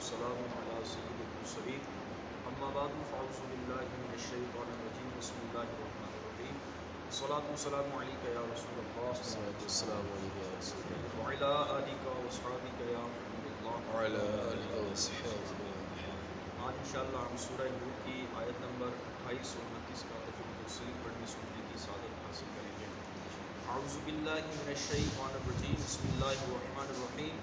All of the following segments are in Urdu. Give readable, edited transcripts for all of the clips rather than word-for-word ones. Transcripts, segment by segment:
والسلام على سيد المرسلين اما بعد فاعوذ بالله من الشيطان الرجيم بسم الله الرحمن الرحيم الصلاة والسلام عليك يا رسول الله السلام علیکم یا رسول اللہ وعلى آلك واصحابك يا حبيب الله وعلی آلہ وصحبہ. آج انشاءاللہ ہم سورہ نور کی آیت نمبر 28 اور 29 کا تفصیل پڑھنے سننے کی سعادت حاصل کریں گے. اعوذ باللہ من الشیطان الرجیم بسم اللہ الرحمن الرحیم.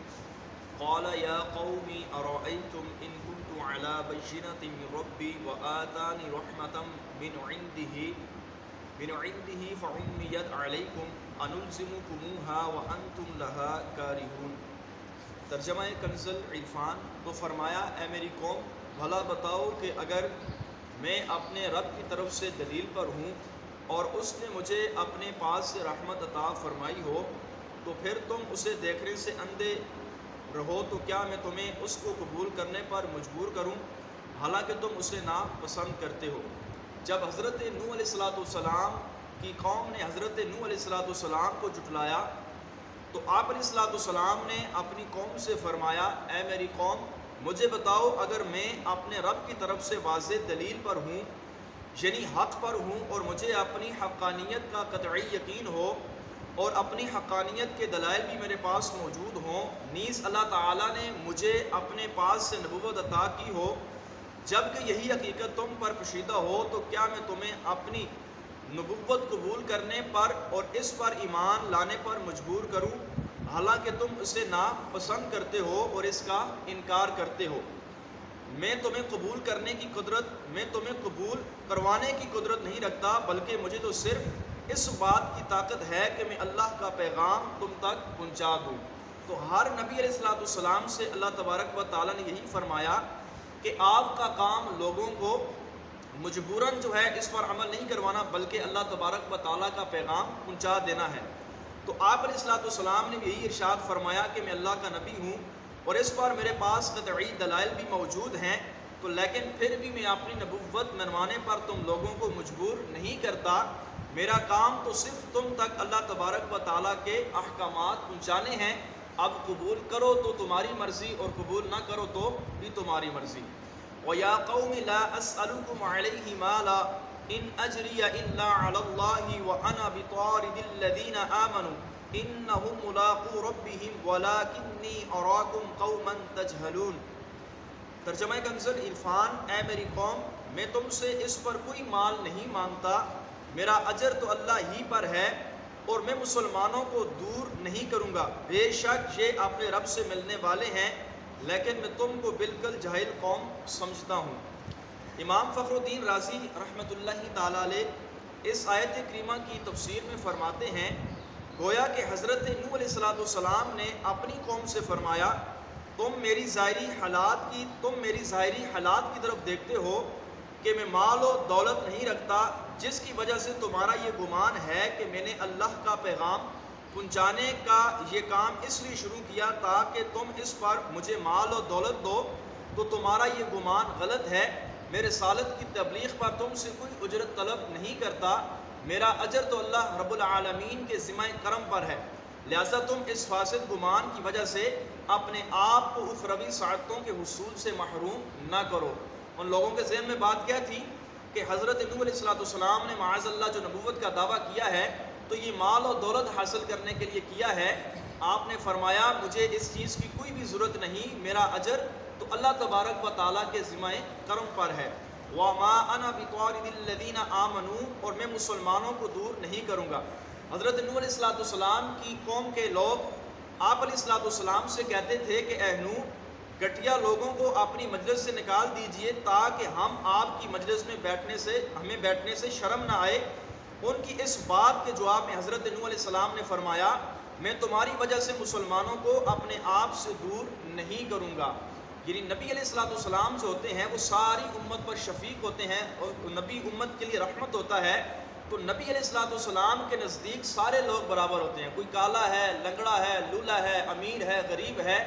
قال یا قوم ارأیتم ان كنت على بینۃ من ربی وآتانی رحمۃ من عنده فعمیت علیکم انلزمکموها وانتم لها کارہون. ترجمہ کنز العرفان. تو فرمایا اے میری قوم بھلا بتاؤ کہ اگر میں اپنے رب کی طرف سے دلیل پر ہوں اور اس نے مجھے اپنے پاس سے رحمت عطا فرمائی ہو تو پھر تم اسے دیکھنے سے اندھے رہو تو کیا میں تمہیں اس کو قبول کرنے پر مجبور کروں حالانکہ تم اسے ناپسند کرتے ہو. جب حضرت نوح علیہ السلام کی قوم نے حضرت نوح علیہ السلام کو جھٹلایا تو آپ علیہ السلام نے اپنی قوم سے فرمایا اے میری قوم مجھے بتاؤ اگر میں اپنے رب کی طرف سے واضح دلیل پر ہوں یعنی حق پر ہوں اور مجھے اپنی حقانیت کا قطعی یقین ہو اور اپنی حقانیت کے دلائل بھی میرے پاس موجود ہوں نیز اللہ تعالیٰ نے مجھے اپنے پاس سے نبوت عطا کی ہو جبکہ یہی حقیقت تم پر پوشیدہ ہو تو کیا میں تمہیں اپنی نبوت قبول کرنے پر اور اس پر ایمان لانے پر مجبور کروں حالانکہ تم اسے ناپسند کرتے ہو اور اس کا انکار کرتے ہو. میں تمہیں قبول کرنے کی قدرت میں تمہیں قبول کروانے کی قدرت نہیں رکھتا بلکہ مجھے تو صرف اس بات کی طاقت ہے کہ میں اللہ کا پیغام تم تک پہنچا دوں. تو ہر نبی علیہ السلام سے اللہ تبارک و تعالیٰ نے یہی فرمایا کہ آپ کا کام لوگوں کو مجبوراً جو ہے اس پر عمل نہیں کروانا بلکہ اللہ تبارک و تعالیٰ کا پیغام پہنچا دینا ہے. تو آپ علیہ السلام نے بھی یہی ارشاد فرمایا کہ میں اللہ کا نبی ہوں اور اس پر میرے پاس قطعی دلائل بھی موجود ہیں تو لیکن پھر بھی میں اپنی نبوت منوانے پر تم لوگوں کو مجبور نہیں کرتا. میرا کام تو صرف تم تک اللہ تبارک و تعالیٰ کے احکامات پہنچانے ہیں. اب قبول کرو تو تمہاری مرضی اور قبول نہ کرو تو بھی تمہاری مرضی. وَيَا قَوْمِ لَا أَسْأَلُكُمْ عَلَيْهِ مَالًا إِنْ أَجْرِيَ إِلَّا عَلَى اللَّهِ وَأَنَا بِطَارِدِ الَّذِينَ آمَنُوا إِنَّهُمْ مُلَاقُو رَبِّهِمْ وَلَكِنِّي أَرَاكُمْ قَوْمًا تَجْهَلُونَ. ترجمہ کنز العرفان. اے میری قوم میں تم سے اس پر کوئی مال نہیں مانگتا میرا اجر تو اللہ ہی پر ہے اور میں مسلمانوں کو دور نہیں کروں گا. بے شک یہ اپنے رب سے ملنے والے ہیں لیکن میں تم کو بالکل جاہل قوم سمجھتا ہوں. امام فخر الدین رازی رحمۃ اللہ تعالیٰ علیہ اس آیت کریمہ کی تفسیر میں فرماتے ہیں گویا کہ حضرت نوح علیہ السلام نے اپنی قوم سے فرمایا تم میری ظاہری حالات کی طرف دیکھتے ہو کہ میں مال و دولت نہیں رکھتا جس کی وجہ سے تمہارا یہ گمان ہے کہ میں نے اللہ کا پیغام پہنچانے کا یہ کام اس لیے شروع کیا تاکہ تم اس پر مجھے مال و دولت دو تو تمہارا یہ گمان غلط ہے. میں رسالت کی تبلیغ پر تم سے کوئی اجرت طلب نہیں کرتا میرا اجر تو اللہ رب العالمین کے ذمہ کرم پر ہے لہذا تم اس فاسد گمان کی وجہ سے اپنے آپ کو اخروی سعادتوں کے حصول سے محروم نہ کرو. ان لوگوں کے ذہن میں بات کیا تھی کہ حضرت نوح علیہ السلام نے معاذ اللہ جو نبوت کا دعویٰ کیا ہے تو یہ مال و دولت حاصل کرنے کے لیے کیا ہے. آپ نے فرمایا مجھے اس چیز کی کوئی بھی ضرورت نہیں میرا اجر تو اللہ تبارک و تعالیٰ کے ذمہ کرم پر ہے. وَمَا أَنَا بِطَارِدِ الَّذِينَ آمَنُوا اور میں مسلمانوں کو دور نہیں کروں گا. حضرت نوح علیہ السلام کی قوم کے لوگ آپ علیہ السلام سے کہتے تھے کہ اے نوح گٹیا لوگوں کو اپنی مجلس سے نکال دیجئے تاکہ ہم آپ کی مجلس میں ہمیں بیٹھنے سے شرم نہ آئے. ان کی اس بات کے جواب میں حضرت نوح علیہ السلام نے فرمایا میں تمہاری وجہ سے مسلمانوں کو اپنے آپ سے دور نہیں کروں گا. یعنی نبی علیہ السلام جو ہوتے ہیں وہ ساری امت پر شفیق ہوتے ہیں اور نبی امت کے لیے رحمت ہوتا ہے. تو نبی علیہ السلام کے نزدیک سارے لوگ برابر ہوتے ہیں. کوئی کالا ہے لنگڑا ہے لولا ہے امیر ہے غریب ہے.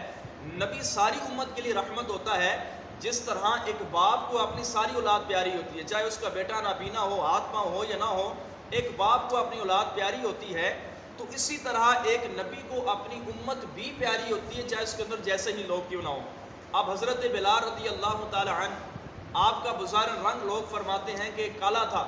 نبی ساری امت کے لیے رحمت ہوتا ہے. جس طرح ایک باپ کو اپنی ساری اولاد پیاری ہوتی ہے چاہے اس کا بیٹا نابینا ہو ہاتھ پاؤں ہو یا نہ ہو ایک باپ کو اپنی اولاد پیاری ہوتی ہے تو اسی طرح ایک نبی کو اپنی امت بھی پیاری ہوتی ہے چاہے اس کے اندر جیسے ہی لوگ کیوں نہ ہو. اب حضرت بلال رضی اللہ تعالی عنہ آپ کا بظاہر رنگ لوگ فرماتے ہیں کہ کالا تھا،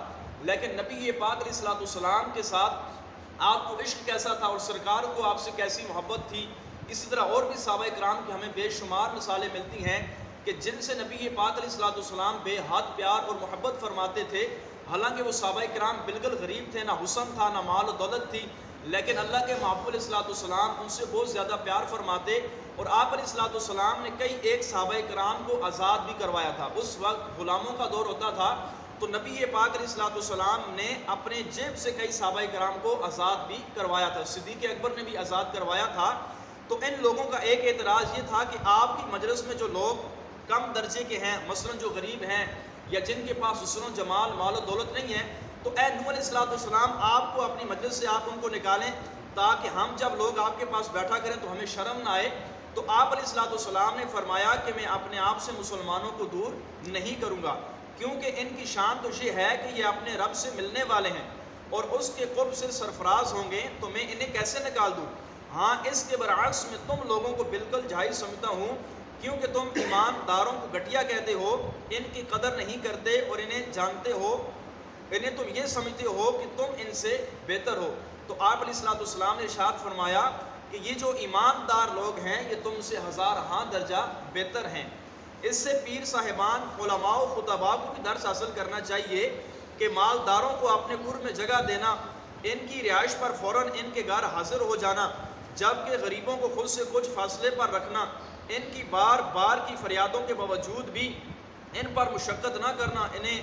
لیکن نبی پاک علیہ الصلوۃ والسلام کے ساتھ آپ کو عشق کیسا تھا اور سرکار کو آپ سے کیسی محبت تھی. اسی طرح اور بھی صحابہ کرام کی ہمیں بے شمار مثالیں ملتی ہیں کہ جن سے نبی پاک علیہ الصلوۃ والسلام بے حد پیار اور محبت فرماتے تھے. حالانکہ وہ صحابہ کرام بالکل غریب تھے، نہ حسن تھا نہ مال و دولت تھی، لیکن اللہ کے محبوب علیہ الصلوۃ والسلام ان سے بہت زیادہ پیار فرماتے. اور آپ علیہ الصلوۃ والسلام نے کئی ایک صحابہ کرام کو آزاد بھی کروایا تھا. اس وقت غلاموں کا دور ہوتا تھا، تو نبی پاک علیہ الصلوۃ والسلام نے اپنے جیب سے کئی صحابہ کرام کو آزاد بھی کروایا تھا. صدیق اکبر نے بھی آزاد کروایا تھا. تو ان لوگوں کا ایک اعتراض یہ تھا کہ آپ کی مجلس میں جو لوگ کم درجے کے ہیں، مثلا جو غریب ہیں یا جن کے پاس حسن و جمال مال و دولت نہیں ہے، تو اے نوح علیہ الصلوۃ والسلام آپ کو اپنی مجلس سے آپ ان کو نکالیں تاکہ ہم جب لوگ آپ کے پاس بیٹھا کریں تو ہمیں شرم نہ آئے. تو آپ علیہ الصلوۃ والسلام نے فرمایا کہ میں اپنے آپ سے مسلمانوں کو دور نہیں کروں گا، کیونکہ ان کی شان تو یہ ہے کہ یہ اپنے رب سے ملنے والے ہیں اور اس کے قرب سے سرفراز ہوں گے، تو میں انہیں کیسے نکال دوں. ہاں اس کے برعکس میں تم لوگوں کو بالکل جائز سمجھتا ہوں، کیونکہ تم ایمانداروں کو گھٹیا کہتے ہو، ان کی قدر نہیں کرتے اور انہیں جانتے ہو، انہیں تم یہ سمجھتے ہو کہ تم ان سے بہتر ہو. تو آپ علیہ الصلوۃ والسلام نے ارشاد فرمایا کہ یہ جو ایماندار لوگ ہیں یہ تم سے ہزار ہاں درجہ بہتر ہیں. اس سے پیر صاحبان، علماء و خطباء کو بھی درس حاصل کرنا چاہیے کہ مالداروں کو اپنے قرب میں جگہ دینا، ان کی رہائش پر فوراً ان کے گھر حاضر ہو جانا، جبکہ غریبوں کو خود سے کچھ فاصلے پر رکھنا، ان کی بار بار کی فریادوں کے باوجود بھی ان پر مشقت نہ کرنا، انہیں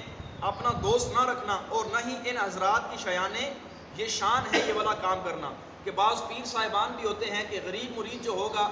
اپنا دوست نہ رکھنا، اور نہ ہی ان حضرات کی شایانِ یہ شان ہے یہ والا کام کرنا. کہ بعض پیر صاحبان بھی ہوتے ہیں کہ غریب مرید جو ہوگا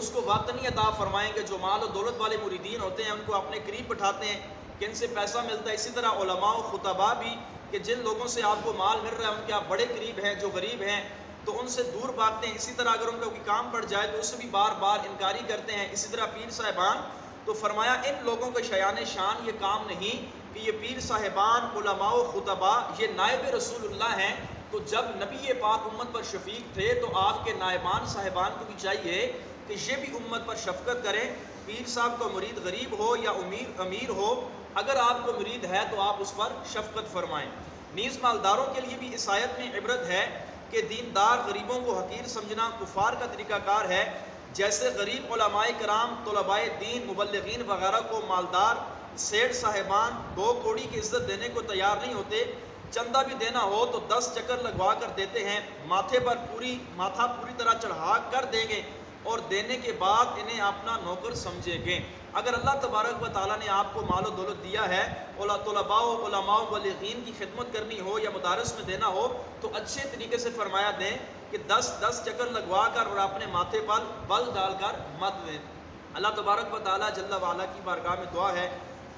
اس کو واطنی عطا فرمائیں گے، جو مال و دولت والے مریدین ہوتے ہیں ان کو اپنے قریب بٹھاتے ہیں کہ ان سے پیسہ ملتا ہے. اسی طرح علماء و خطباء بھی کہ جن لوگوں سے آپ کو مال مل رہا ہے ان کے آپ بڑے قریب ہیں، جو غریب ہیں تو ان سے دور بھاگتے ہیں. اسی طرح اگر ان کا کوئی کام پڑ جائے تو اس سے بھی بار بار انکاری کرتے ہیں. اسی طرح پیر صاحبان، تو فرمایا ان لوگوں کے شایان شان یہ کام نہیں کہ یہ پیر صاحبان، علماء و خطباء یہ نائب رسول اللہ ہیں. تو جب نبی پاک امت پر شفیق تھے تو آپ کے نائبان صاحبان کو بھی چاہیے کہ یہ بھی امت پر شفقت کریں. پیر صاحب کو مرید غریب ہو یا امیر ہو، اگر آپ کو مرید ہے تو آپ اس پر شفقت فرمائیں. نیز مالداروں کے لیے بھی اس آیت میں عبرت ہے کہ دیندار غریبوں کو حقیر سمجھنا کفار کا طریقہ کار ہے. جیسے غریب علماء کرام، طلباء دین، مبلغین وغیرہ کو مالدار سیٹ صاحبان 2 کوڑی کی عزت دینے کو تیار نہیں ہوتے. چندہ بھی دینا ہو تو 10 چکر لگوا کر دیتے ہیں، ماتھا پوری طرح چڑھا کر دیں گے اور دینے کے بعد انہیں اپنا نوکر سمجھیں گے. اگر اللہ تبارک و تعالیٰ نے آپ کو مال و دولت دیا ہے، طلباء و علماء و مبلغین کی خدمت کرنی ہو یا مدارس میں دینا ہو تو اچھے طریقے سے فرمایا دیں کہ 10 چکر لگوا کر اور اپنے ماتھے پر بل ڈال کر مت دیں. اللہ تبارک و تعالیٰ جل وعلا کی بارگاہ میں دعا ہے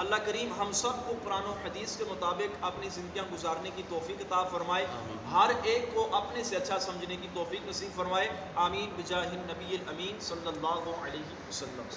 اللہ کریم ہم سب کو قرآن و حدیث کے مطابق اپنی زندگیاں گزارنے کی توفیق عطا فرمائے، ہر ایک کو اپنے سے اچھا سمجھنے کی توفیق نصیب فرمائے. آمین بجاہ النبی الامین صلی اللہ علیہ وسلم.